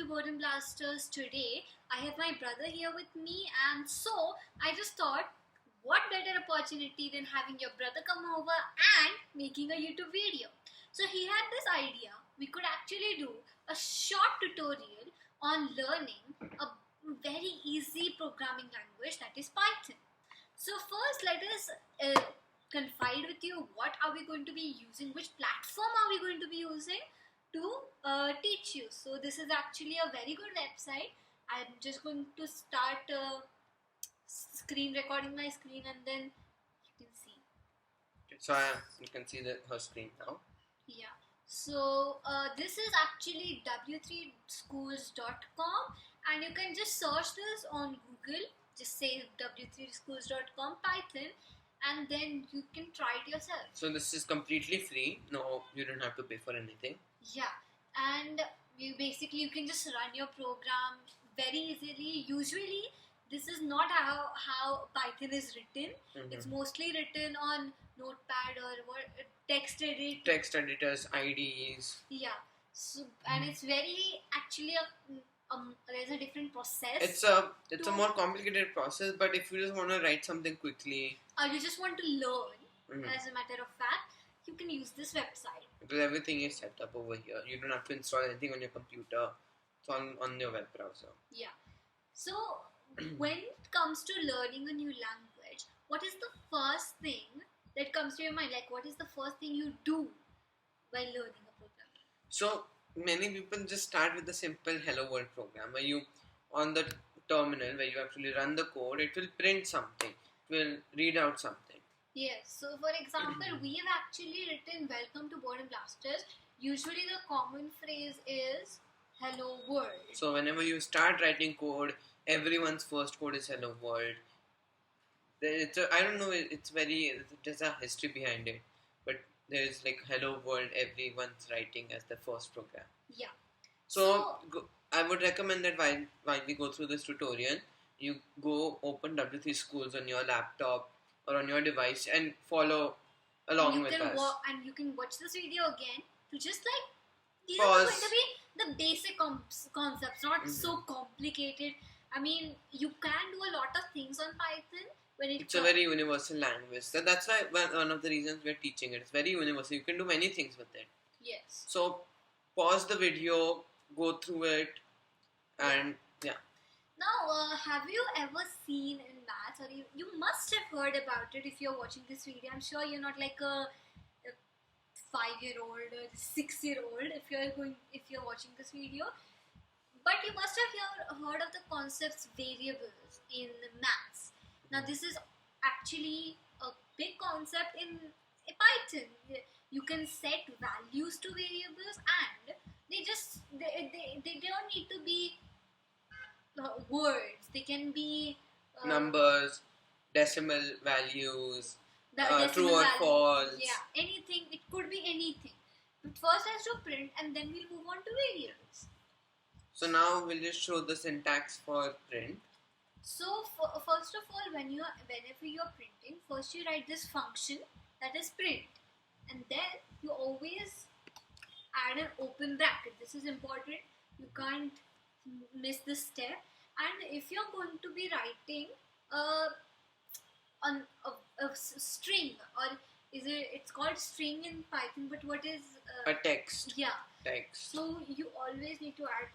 to Boredom Blasters. Today I have my brother here with me, and so I just thought, what better opportunity than having your brother come over and making a YouTube video. So he had this idea, we could actually do a short tutorial on learning a very easy programming language, that is Python. So first let us confide with you what are we going to be using, which platform are we going to be using to teach you. So this is actually a very good website. I'm just going to start recording my screen, and then you can see. So you can see her screen now. Yeah. So this is actually w3schools.com, and you can just search this on Google. Just say w3schools.com Python, and then you can try it yourself. So this is completely free. No, you don't have to pay for anything. Yeah, and you can just run your program very easily. Usually, this is not how Python is written. Mm-hmm. It's mostly written on Notepad or text edit. Text editors, IDEs. Yeah, so, and it's very actually there's a different process. It's a more complicated process, but if you just want to write something quickly, or you just want to learn, as a matter of fact, you can use this website. Because everything is set up over here. You don't have to install anything on your computer. It's on your web browser. Yeah. So when it comes to learning a new language, what is the first thing that comes to your mind? Like, what is the first thing you do while learning a program? So many people just start with the simple hello world program where you, on the terminal where you actually run the code, it will print something. It will read out something. Yes, so for example, we have actually written welcome to Boredom Blasters. Usually the common phrase is hello world. So whenever you start writing code, everyone's first code is hello world. There's a history behind it, but there's like hello world, everyone's writing as the first program. Yeah. So I would recommend that while we go through this tutorial, you go open W3 Schools on your laptop or on your device and follow along with us. And you can watch this video again to just like, these are going to be the basic concepts, not so complicated. I mean, you can do a lot of things on Python when it's a very universal language. So that's why one of the reasons we're teaching it. It's very universal. You can do many things with it. Yes. So pause the video, go through it, and yeah. Now, have you ever seen in maths, or you must have heard about it if you're watching this video. I'm sure you're not like a 5-year-old or 6-year-old if you're watching this video, but you must have heard of the concepts variables in maths. Now, this is actually a big concept in Python. You can set values to variables, and they don't need to be words. They can be numbers, decimal values, true or value, false. Yeah, anything. It could be anything. But first has to print, and then we'll move on to variables. So now we'll just show the syntax for print. So first of all, whenever you're printing, first you write this function, that is print, and then you always add an open bracket. This is important. You can't miss this step. And if you're going to be writing on a string, or it's called string in Python, but what is a text? Yeah, text. So you always need to add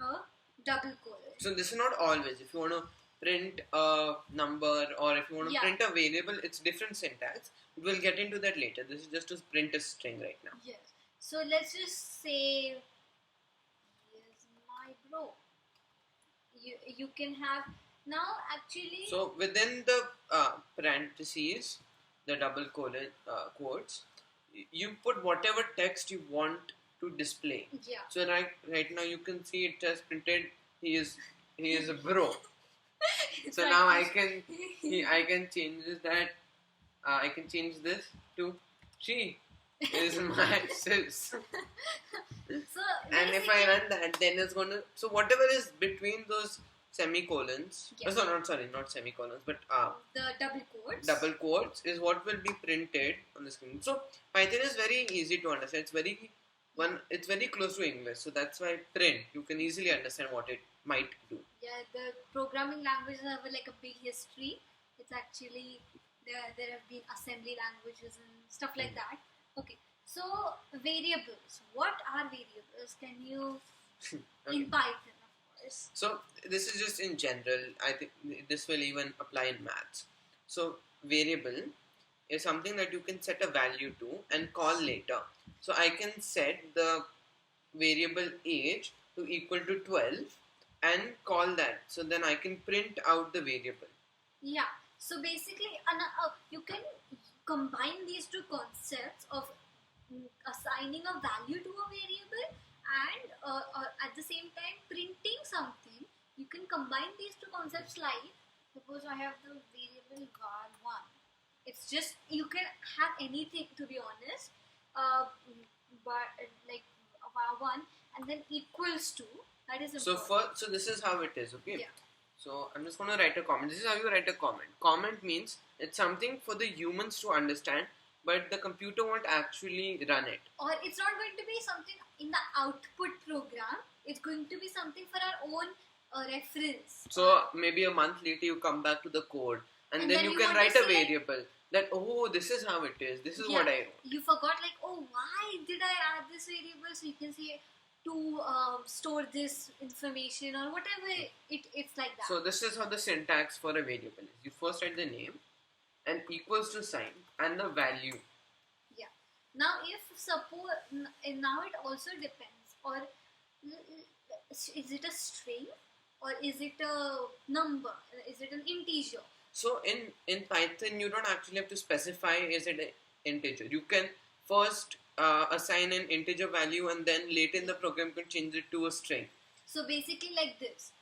a double colon. So this is not always. If you want to print a number, or if you want to print a variable, it's different syntax. We'll get into that later. This is just to print a string right now. Yes. So let's just say, here's my bro. You can have now actually. So within the parentheses, the double colon quotes, you put whatever text you want to display. Yeah. So right now you can see it has printed. He is a bro. So now I can change that. I can change this to she is my sis. And if I run that, then it's gonna. So whatever is between those semicolons. Yes. Not semicolons, but the double quotes. Double quotes is what will be printed on the screen. So Python is very easy to understand. It's very It's very close to English, so that's why print. You can easily understand what it might do. Yeah, the programming languages have like a big history. It's actually there have been assembly languages and stuff like that. Okay, so variables. What are variables? Can you in Python, of course. So this is just in general. I think this will even apply in maths. So variable is something that you can set a value to and call later. So I can set the variable age to equal to 12 and call that. So then I can print out the variable. Yeah. So basically, you can combine these two concepts of assigning a value to a variable and at the same time printing something. You can combine these two concepts like, suppose I have the variable var1. It's just, you can have anything, to be honest, but like var1 and then equals to, that is important. So this is how it is, okay? Yeah. So I'm just going to write a comment. This is how you write a comment. Comment means it's something for the humans to understand, but the computer won't actually run it. Or it's not going to be something in the output program. It's going to be something for our own reference. So maybe a month later you come back to the code and then you can write a variable that, oh, this is how it is. This is what I wrote. You forgot like, oh, why did I add this variable? So you can say to store this information or whatever. It's like that. So this is how the syntax for a variable is. You first write the name and equals to sign and the value. Yeah. Now if suppose, now it also depends, or is it a string or is it a number? Is it an integer? So in Python, you don't actually have to specify is it an integer. You can first assign an integer value and then later in the program you can change it to a string. So basically like this.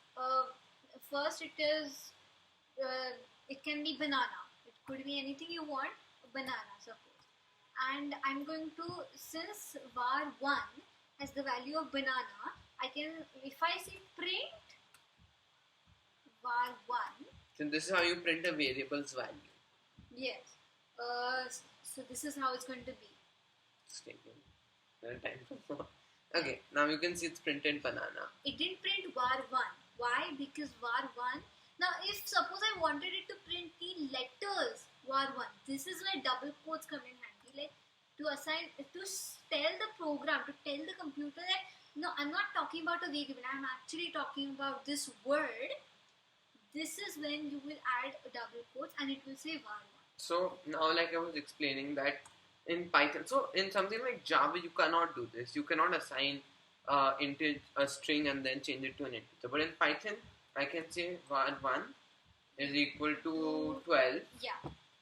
First it is, it can be banana. It could be anything you want, a banana suppose. And I'm going to, since var1 has the value of banana, I can, if I say print var1. So this is how you print a variable's value. Yes. So this is how it's going to be. Okay, now you can see it's printed banana. It didn't print var1. Why? Because var1. Now, if suppose I wanted it to print the letters var1, this is where double quotes come in handy. Like to assign, to tell the program, to tell the computer that no, I'm not talking about a variable. I'm actually talking about this word. This is when you will add a double quotes and it will say var1. So now, like I was explaining that in Python, so in something like Java, you cannot do this. You cannot assign a string and then change it to an integer. But in Python, I can say var1 is equal to 12. Yeah.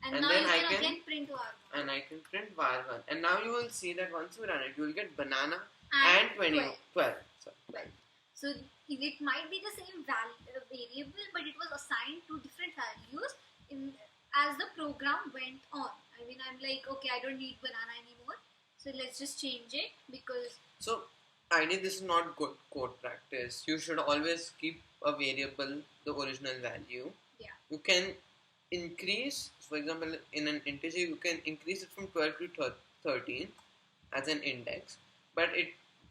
And now then you I can can again print var1. And I can print var1. And now you will see that once you run it, you will get banana And and 12. So, 12. So it might be the same variable, but it was assigned to different values as the program went on. I mean, I'm like, okay, I don't need banana anymore, so let's just change it because. So ideally, this is not good code practice. You should always keep a variable the original value. Yeah. You can increase, for example, in an integer, you can increase it from 12 to 13 as an index. But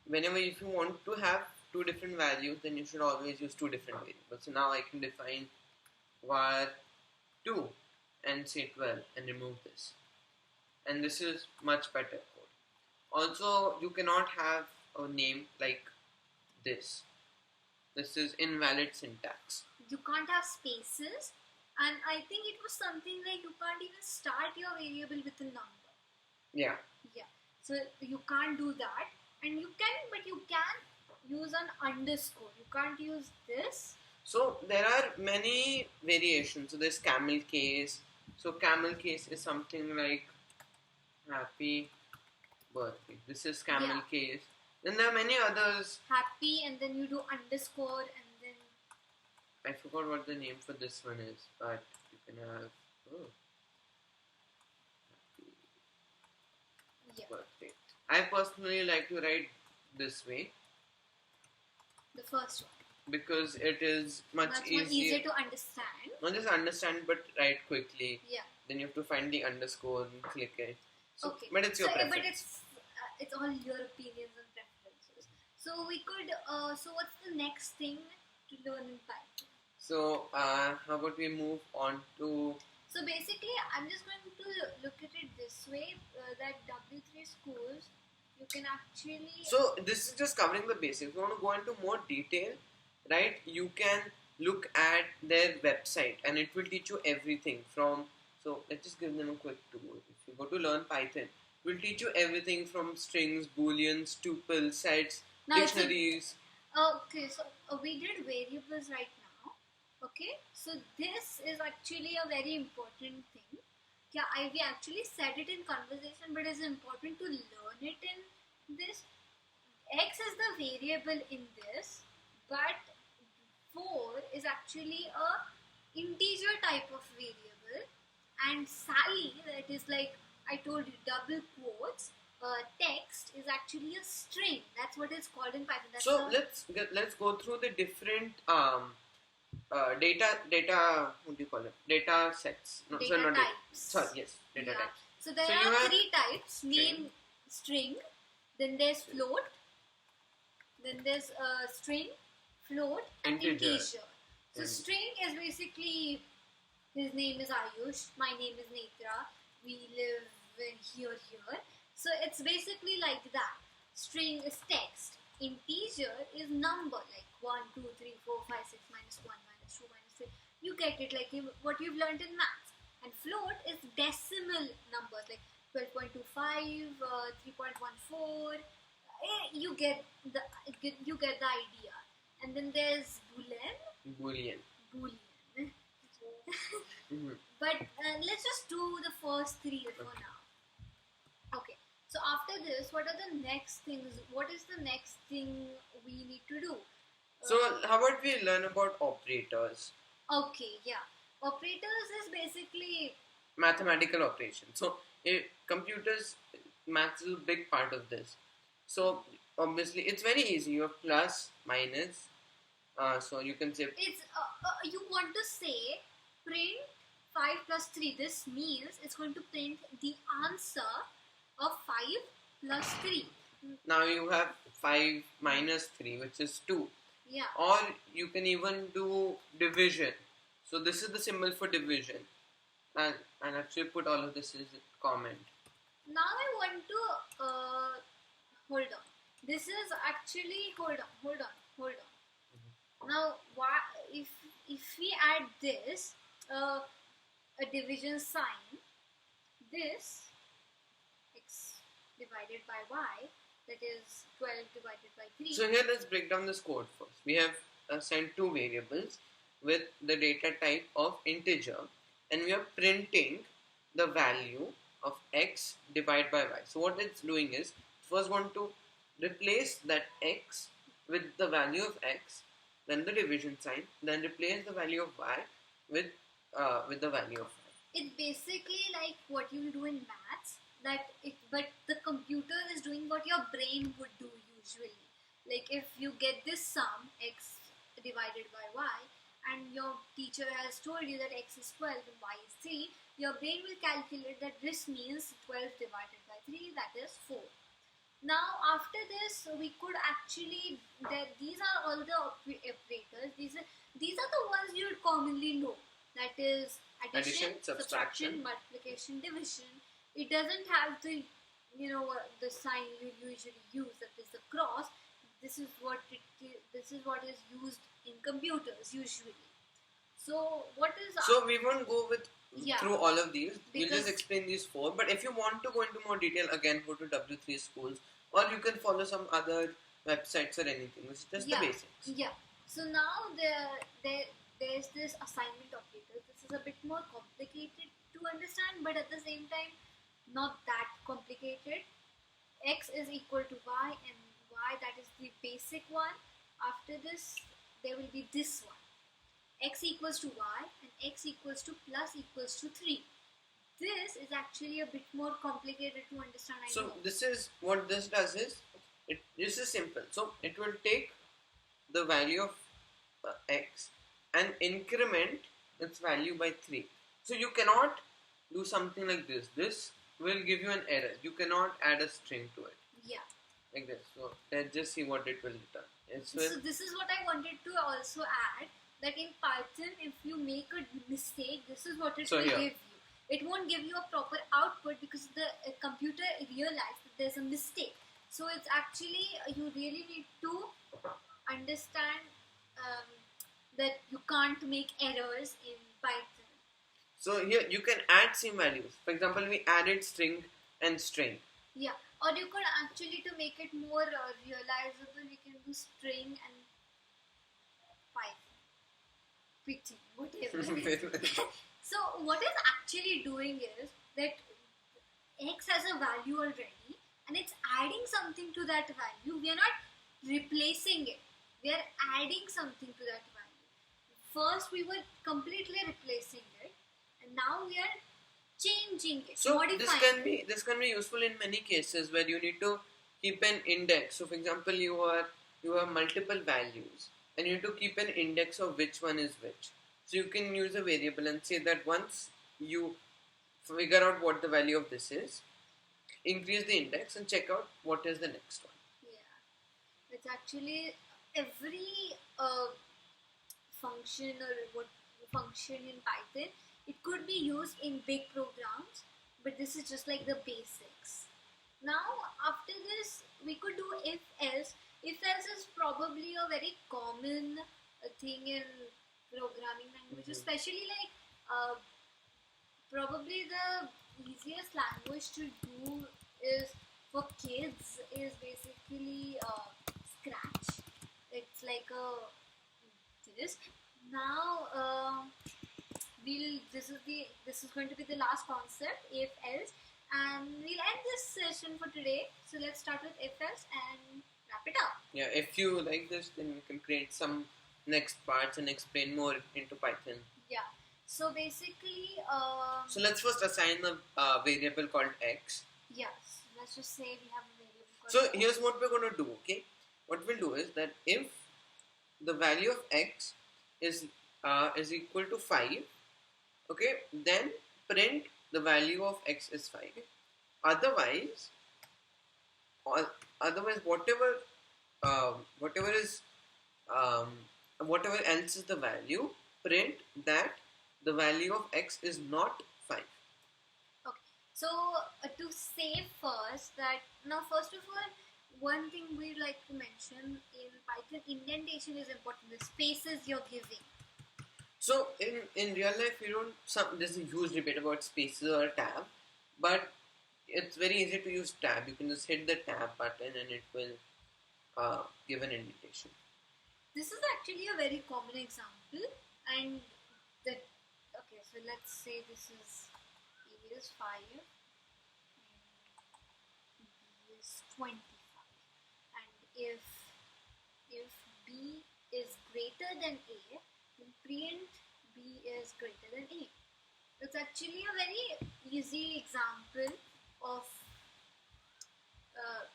whenever if you want to have two different values, then you should always use two different variables. So now I can define var2 and say 12 and remove this. And this is much better code. Also, you cannot have a name like this. This is invalid syntax. You can't have spaces, and I think it was something like you can't even start your variable with a number. Yeah. Yeah. So you can't do that, and you can, but you can use an underscore. You can't use this. So there are many variations. So there's camel case. So camel case is something like happy birthday. This is camel case. Then there are many others. Happy, and then you do underscore, and then I forgot what the name for this one is, but you can have happy birthday. I personally like to write this way. The first one. Because it is much easier to understand. Not just understand, but write quickly. Yeah. Then you have to find the underscore and click it. So, okay. But it's your preference. But it's it's all your opinions and preferences. So we could. So what's the next thing to learn in Python? So how about we move on to? So basically, I'm just going to look at it this way: that W3 schools, you can actually. So this is just covering the basics. If you want to go into more detail, right? You can look at their website, and it will teach you everything from. So let's just give them a quick tour. If you go to learn Python, it will teach you everything from strings, booleans, tuples, sets, Now dictionaries. Okay, so we did variables right now. Okay, so this is actually a very important thing. Yeah, we actually said it in conversation, but it's important to learn it in this. X is the variable in this, but 4 is actually a integer type of variable, and Sally, that is like I told you, double quotes. Text is actually a string. That's what it's called in Python. That's So let's go through the different data what do you call it, data sets, no, data sorry, not types. sorry, yes, data Yeah. types. So there So you are have 3 types: name, string, then there's float, then there's string, float, and integer. So string is basically, his name is Ayush, my name is Netra, we live in here. So it's basically like that. String is text. Integer is number, like 1, 2, 3, 4, 5, 6, minus 1, minus 2, minus 3. You get it, like what you've learned in maths. And float is decimal numbers, like 12.25, 3.14. You get the idea. And then there's Boolean. Mm-hmm. But let's just do the first 3 for now. Okay. So after this, what are the next things? What is the next thing we need to do? So how about we learn about operators? Okay, yeah. Operators is basically Mathematical operations. So computers, maths is a big part of this. So obviously it's very easy. You have plus, minus. So you can say it's you want to say print 5 plus 3. This means it's going to print the answer of 5 plus 3. Now you have 5 minus 3, which is 2. Yeah. Or you can even do division. So this is the symbol for division. And actually put all of this as a comment. Now I want to hold on. This is actually hold on. Mm-hmm. Now if we add this a division sign, this x divided by y, that is 12 divided by 3. So here let's break down this code first. We have assigned 2 variables with the data type of integer, and we are printing the value of x divided by y. So what it's doing is, first want to replace that x with the value of x, then the division sign, then replace the value of y with the value of y. It's basically like what you do in maths, but the computer is doing what your brain would do usually. Like if you get this sum, x divided by y, and your teacher has told you that x is 12 and y is 3, your brain will calculate that this means 12 divided by 3, that is 4. Now after this, we could actually, these are all the operators. These are the ones you would commonly know. That is addition, subtraction, multiplication, division. It doesn't have the the sign you usually use, that is the cross. This is what is used in computers usually. So what is so we won't go through all of these. We'll just explain these 4. But if you want to go into more detail, again go to W3 schools, or you can follow some other websites or anything. This is just the basics. Yeah. So now there's this assignment operator. This is a bit more complicated to understand, but at the same time not that complicated. X is equal to y, and y, that is the basic one. After this there will be this one, x equals to y, and x equals to plus equals to 3. This is actually a bit more complicated to understand. So this is what this does is, this is simple. So it will take the value of x and increment its value by 3. So you cannot do something like this. This will give you an error. You cannot add a string to it. Yeah. Like this. So let's just see what it will return. So this is what I wanted to also add, that in Python, if you make a mistake, this is what it will give you. It won't give you a proper output because the computer realized that there's a mistake. So it's actually, you really need to understand that you can't make errors in Python. So here you can add same values. For example, we added string and string. Yeah, or you could actually, to make it more realizable, you can do string and Python, pitching, whatever. So what it's actually doing is that x has a value already, and it's adding something to that value. We are not replacing it. We are adding something to that value. First, we were completely replacing it, and now we are changing it. So modifying this can be useful in many cases where you need to keep an index. So for example, you have multiple values, and you need to keep an index of which one is which. So you can use a variable and say that once you figure out what the value of this is, increase the index and check out what is the next one. Yeah, it's actually every function or what function in Python. It could be used in big programs, but this is just like the basics. Now, after this, we could do if else. If else is probably a very common thing in programming languages, especially like probably the easiest language to do is for kids is basically Scratch. It's like a this. Now this is going to be the last concept, if else, and we'll end this session for today. So let's start with if else and wrap it up. Yeah, if you like this, then we can create some next parts and explain more into Python. Yeah. So basically, so let's first assign a variable called x. Yes. Let's just say we have a variable called So x. here's what we're going to do. Okay, what we'll do is that if the value of x is equal to 5, okay, then print the value of x is 5. Otherwise, whatever else is the value, print that the value of x is not 5. Okay. So to say first that now, first of all, one thing we'd like to mention in Python, indentation is important. The spaces you're giving. So in real life, there's a huge debate about spaces or tab, but it's very easy to use tab. You can just hit the tab button and it will give an indentation. This is actually a very common example, and okay, so let's say this is A is 5 and B is 25, and if B is greater than A, then print B is greater than A. It's actually a very easy example of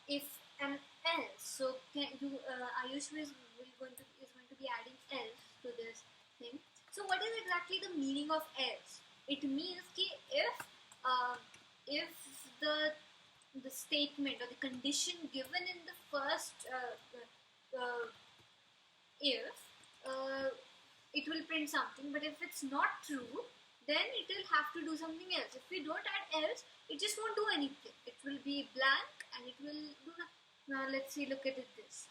if and else. So can you Ayush is going to be adding else to this thing. So what is exactly the meaning of else? It means that if the statement or the condition given in the first if it will print something, but if it's not true, then it will have to do something else. If we don't add else, it just won't do anything. It will be blank and it will do nothing. Now let's see, look at it this.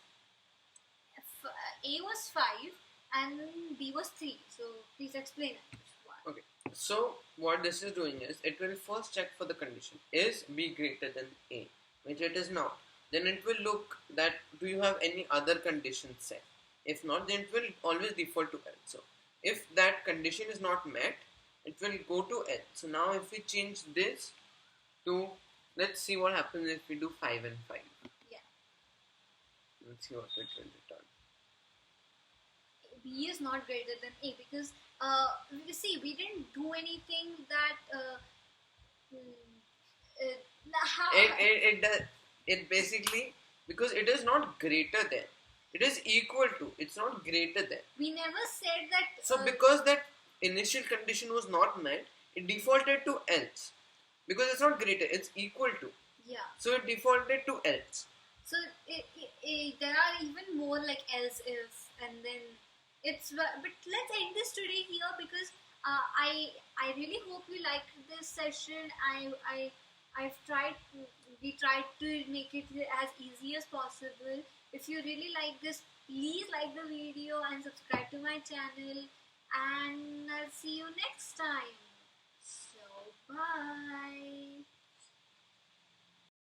If A was 5 and B was 3. So please explain it. Okay. So what this is doing is, it will first check for the condition. Is B greater than A? Which it is not. Then it will look that do you have any other condition set? If not, then it will always default to else. So if that condition is not met, it will go to else. So now if we change this to, let's see what happens if we do 5 and 5. Yeah. Let's see what it will return. B is not greater than A because you see, we didn't do anything that it basically, because it is not greater than, it is equal to, it's not greater than. We never said that. So because that initial condition was not met, it defaulted to else because it's not greater, it's equal to. Yeah. So it defaulted to else. So there are even more like else if, and then it's, but let's end this today here because I really hope you liked this session. I've tried, we tried to make it as easy as possible. If you really like this, please like the video and subscribe to my channel, and I'll see you next time. So bye.